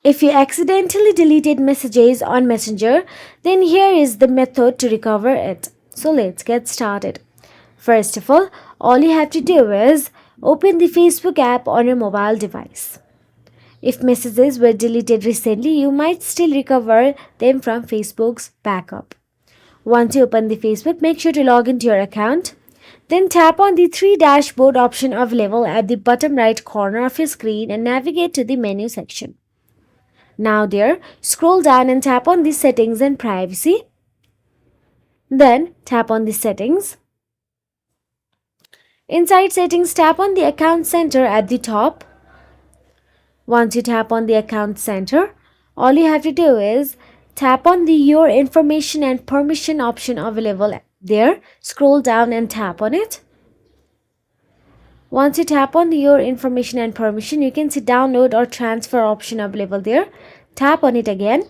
If you accidentally deleted messages on Messenger, then here is the method to recover it. So let's get started. First of all you have to do is open the Facebook app on your mobile device. If messages were deleted recently, you might still recover them from Facebook's backup. Once you open the Facebook, make sure to log into your account. Then tap on the three dashboard option available at the bottom right corner of your screen and navigate to the menu section. Now there, scroll down and tap on the settings and privacy. Then tap on the settings. Inside settings, tap on the account center at the top. Once you tap on the account center, all you have to do is tap on the your information and permission option available there. Scroll down and tap on it. Once you tap on the your information and permission, you can see download or transfer option available there. Tap on it again.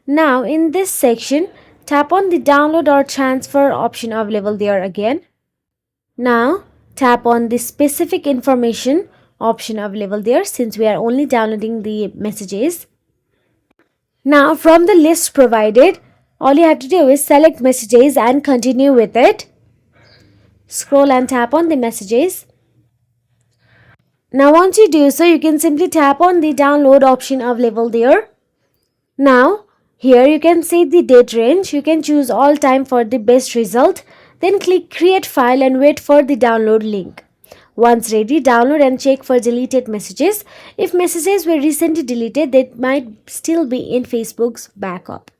Now in this section, tap on the download or transfer option available there again. Now tap on the specific information option available there since we are only downloading the messages. Now from the list provided, all you have to do is select messages and continue with it. Scroll and tap on the messages. Now once you do so, you can simply tap on the download option available there. Now here you can see the date range. You can choose all time for the best result. Then click create file and wait for the download link. Once ready, download and check for deleted messages. If messages were recently deleted, they might still be in Facebook's backup.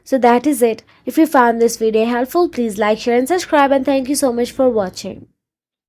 So that is it. If you found this video helpful, please like, share and subscribe, and thank you so much for watching.